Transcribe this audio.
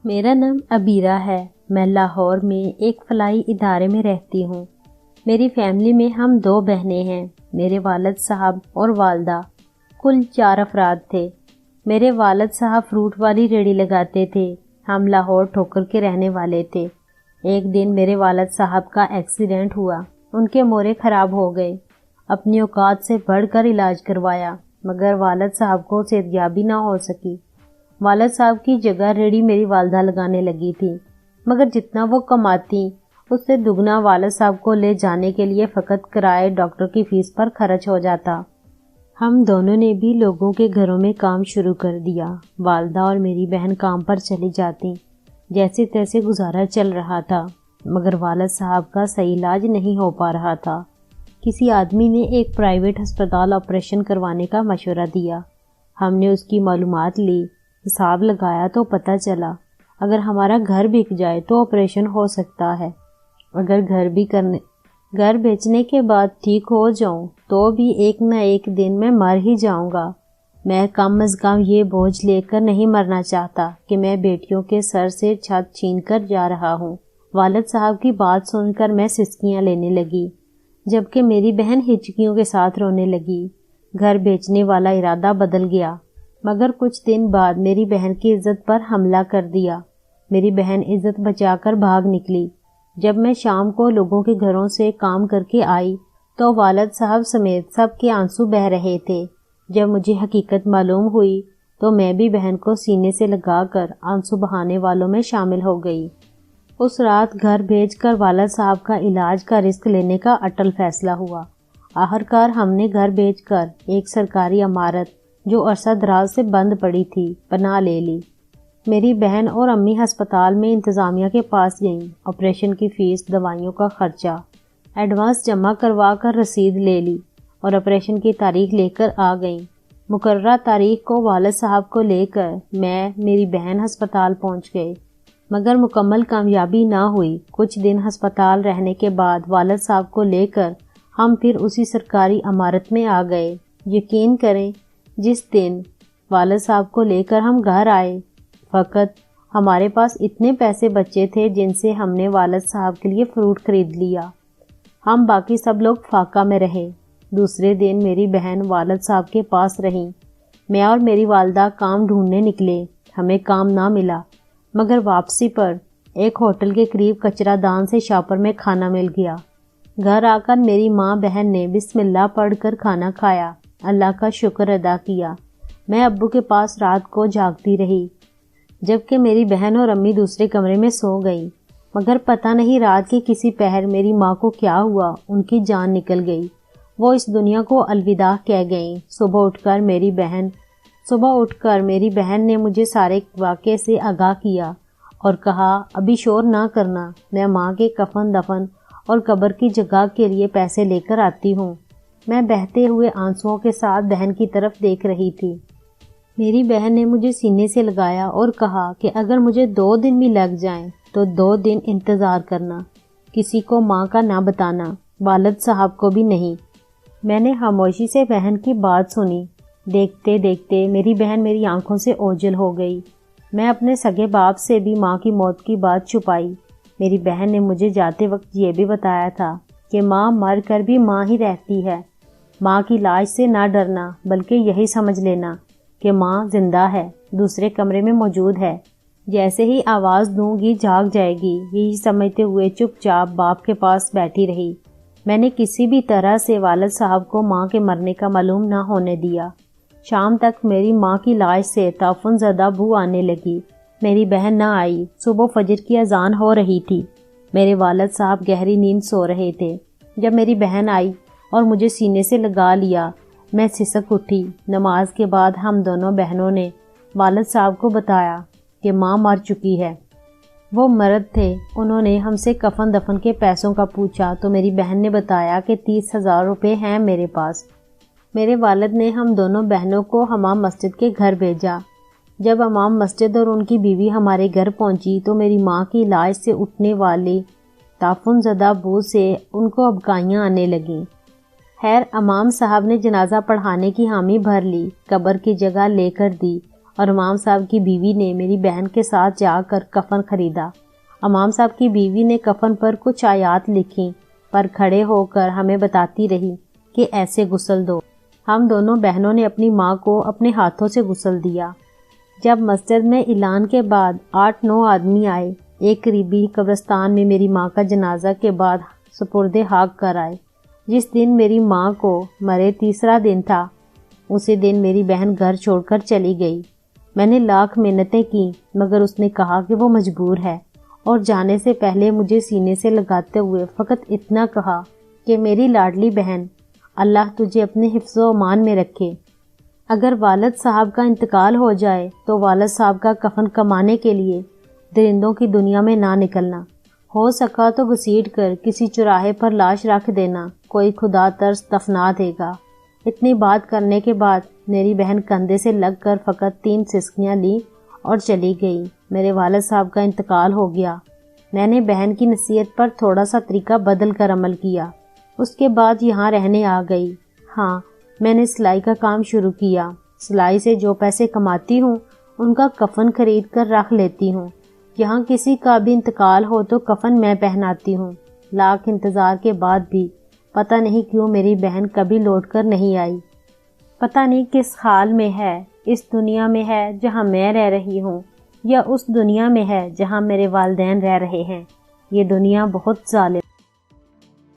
میرا نام عبیرہ ہے۔ میں لاہور میں ایک فلاحی ادارے میں رہتی ہوں۔ میری فیملی میں ہم 2 بہنیں ہیں۔ میرے والد صاحب اور والدہ، کل 4 افراد تھے۔ میرے والد صاحب فروٹ والی ریڑھی لگاتے تھے۔ ہم لاہور ٹھوکر کے رہنے والے تھے۔ ایک دن میرے والد صاحب کا ایکسیڈنٹ ہوا۔ ان کے موڑے خراب ہو گئے۔ اپنی اوقات سے بڑھ کر علاج کروایا، مگر والد صاحب کو صحتیابی نہ ہو سکی۔ والد صاحب کی جگہ ریڑھی میری والدہ لگانے لگی تھی، مگر جتنا وہ کماتی اس سے دگنا والد صاحب کو لے جانے کے لیے فقط کرائے ڈاکٹر کی فیس پر خرچ ہو جاتا۔ ہم دونوں نے بھی لوگوں کے گھروں میں کام شروع کر دیا۔ والدہ اور میری بہن کام پر چلی جاتی، جیسے تیسے گزارا چل رہا تھا، مگر والد صاحب کا صحیح علاج نہیں ہو پا رہا تھا۔ کسی آدمی نے ایک پرائیویٹ ہسپتال آپریشن کروانے کا مشورہ دیا۔ ہم نے اس کی معلومات لی، حساب لگایا تو پتہ چلا اگر ہمارا گھر بک جائے تو آپریشن ہو سکتا ہے۔ اگر گھر بیچنے کے بعد ٹھیک ہو جاؤں تو بھی ایک نہ ایک دن میں مر ہی جاؤں گا۔ میں کم از کم یہ بوجھ لے کر نہیں مرنا چاہتا کہ میں بیٹیوں کے سر سے چھت چھین کر جا رہا ہوں۔ والد صاحب کی بات سن کر میں سسکیاں لینے لگی، جبکہ میری بہن ہچکیوں کے ساتھ رونے لگی۔ گھر بیچنے والا ارادہ بدل گیا، مگر کچھ دن بعد میری بہن کی عزت پر حملہ کر دیا۔ میری بہن عزت بچا کر بھاگ نکلی۔ جب میں شام کو لوگوں کے گھروں سے کام کر کے آئی تو والد صاحب سمیت سب کے آنسو بہہ رہے تھے۔ جب مجھے حقیقت معلوم ہوئی تو میں بھی بہن کو سینے سے لگا کر آنسو بہانے والوں میں شامل ہو گئی۔ اس رات گھر بھیج کر والد صاحب کا علاج کا رسک لینے کا اٹل فیصلہ ہوا۔ آخرکار ہم نے گھر بھیج کر ایک سرکاری عمارت جو عرصہ دراز سے بند پڑی تھی بنا لے لی۔ میری بہن اور امی ہسپتال میں انتظامیہ کے پاس گئیں۔ آپریشن کی فیس، دوائیوں کا خرچہ، ایڈوانس جمع کروا کر رسید لے لی اور آپریشن کی تاریخ لے کر آ گئیں۔ مقررہ تاریخ کو والد صاحب کو لے کر میری بہن ہسپتال پہنچ گئے، مگر مکمل کامیابی نہ ہوئی۔ کچھ دن ہسپتال رہنے کے بعد والد صاحب کو لے کر ہم پھر اسی سرکاری عمارت میں آ گئے۔ یقین کریں، جس دن والد صاحب کو لے کر ہم گھر آئے، فقط ہمارے پاس اتنے پیسے بچے تھے جن سے ہم نے والد صاحب کے لیے فروٹ خرید لیا۔ ہم باقی سب لوگ فاقہ میں رہے۔ دوسرے دن میری بہن والد صاحب کے پاس رہیں۔ میں اور میری والدہ کام ڈھونڈنے نکلے۔ ہمیں کام نہ ملا، مگر واپسی پر ایک ہوٹل کے قریب کچرا دان سے شاپر میں کھانا مل گیا۔ گھر آ کر میری ماں بہن نے بسم اللہ پڑھ کر کھانا کھایا، اللہ کا شکر ادا کیا۔ میں ابو کے پاس رات کو جاگتی رہی، جبکہ میری بہن اور امی دوسرے کمرے میں سو گئیں۔ مگر پتہ نہیں رات کے کسی پہر میری ماں کو کیا ہوا، ان کی جان نکل گئی۔ وہ اس دنیا کو الوداع کہہ گئیں۔ صبح اٹھ کر میری بہن نے مجھے سارے واقعے سے آگاہ کیا اور کہا، ابھی شور نہ کرنا، میں ماں کے کفن دفن اور قبر کی جگہ کے لیے پیسے لے کر آتی ہوں۔ میں بہتے ہوئے آنسوؤں کے ساتھ بہن کی طرف دیکھ رہی تھی۔ میری بہن نے مجھے سینے سے لگایا اور کہا کہ اگر مجھے 2 دن بھی لگ جائیں تو 2 دن انتظار کرنا، کسی کو ماں کا نہ بتانا، والد صاحب کو بھی نہیں۔ میں نے خاموشی سے بہن کی بات سنی۔ دیکھتے دیکھتے میری بہن میری آنکھوں سے اوجھل ہو گئی۔ میں اپنے سگے باپ سے بھی ماں کی موت کی بات چھپائی۔ میری بہن نے مجھے جاتے وقت یہ بھی بتایا تھا کہ ماں مر کر بھی ماں ہی رہتی ہے۔ ماں کی لاش سے نہ ڈرنا، بلکہ یہی سمجھ لینا کہ ماں زندہ ہے، دوسرے کمرے میں موجود ہے۔ جیسے ہی آواز دوں گی جاگ جائے گی، یہی سمجھتے ہوئے چپ چاپ باپ کے پاس بیٹھی رہی۔ میں نے کسی بھی طرح سے والد صاحب کو ماں کے مرنے کا معلوم نہ ہونے دیا۔ شام تک میری ماں کی لاش سے تعفن زدہ بو آنے لگی۔ میری بہن نہ آئی۔ صبح فجر کی اذان ہو رہی تھی۔ میرے والد صاحب گہری نیند سو رہے تھے۔ جب میری بہن آئی اور مجھے سینے سے لگا لیا، میں سسک اٹھی۔ نماز کے بعد ہم دونوں بہنوں نے والد صاحب کو بتایا کہ ماں مر چکی ہے۔ وہ مرد تھے۔ انہوں نے ہم سے کفن دفن کے پیسوں کا پوچھا تو میری بہن نے بتایا کہ 30,000 روپے ہیں میرے پاس۔ میرے والد نے ہم دونوں بہنوں کو حمام مسجد کے گھر بھیجا۔ جب امام مسجد اور ان کی بیوی ہمارے گھر پہنچی تو میری ماں کی لاش سے اٹھنے والی تعفن زدہ بو سے ان کو ابکائیاں آنے لگیں۔ خیر، امام صاحب نے جنازہ پڑھانے کی حامی بھر لی، قبر کی جگہ لے کر دی اور امام صاحب کی بیوی نے میری بہن کے ساتھ جا کر کفن خریدا۔ امام صاحب کی بیوی نے کفن پر کچھ آیات لکھیں پر کھڑے ہو کر ہمیں بتاتی رہی کہ ایسے غسل دو۔ ہم دونوں بہنوں نے اپنی ماں کو اپنے ہاتھوں سے غسل دیا۔ جب مسجد میں اعلان کے بعد 8-9 آدمی آئے، ایک قریبی قبرستان میں میری ماں کا جنازہ کے بعد سپرد خاک کر آئے۔ جس دن میری ماں کو مرے تیسرا دن تھا، اسی دن میری بہن گھر چھوڑ کر چلی گئی۔ میں نے لاکھ منتیں کی مگر اس نے کہا کہ وہ مجبور ہے، اور جانے سے پہلے مجھے سینے سے لگاتے ہوئے فقط اتنا کہا کہ میری لاڈلی بہن، اللہ تجھے اپنے حفظ و امان میں رکھے۔ اگر والد صاحب کا انتقال ہو جائے تو والد صاحب کا کفن کمانے کے لیے درندوں کی دنیا میں نہ نکلنا، ہو سکا تو گھسیٹ کر کسی چوراہے پر لاش رکھ دینا، کوئی خدا ترس دفنا دے گا۔ اتنی بات کرنے کے بعد میری بہن کندھے سے لگ کر فقط 3 سسکیاں لی اور چلی گئی۔ میرے والد صاحب کا انتقال ہو گیا۔ میں نے بہن کی نصیحت پر تھوڑا سا طریقہ بدل کر عمل کیا۔ اس کے بعد یہاں رہنے آ گئی۔ ہاں، میں نے سلائی کا کام شروع کیا۔ سلائی سے جو پیسے کماتی ہوں ان کا کفن خرید کر رکھ لیتی ہوں۔ یہاں کسی کا بھی انتقال ہو تو کفن میں پہناتی ہوں۔ لاکھ انتظار کے بعد بھی پتہ نہیں کیوں میری بہن کبھی لوٹ کر نہیں آئی۔ پتہ نہیں کس حال میں ہے، اس دنیا میں ہے جہاں میں رہ رہی ہوں یا اس دنیا میں ہے جہاں میرے والدین رہ رہے ہیں۔ یہ دنیا بہت ظالم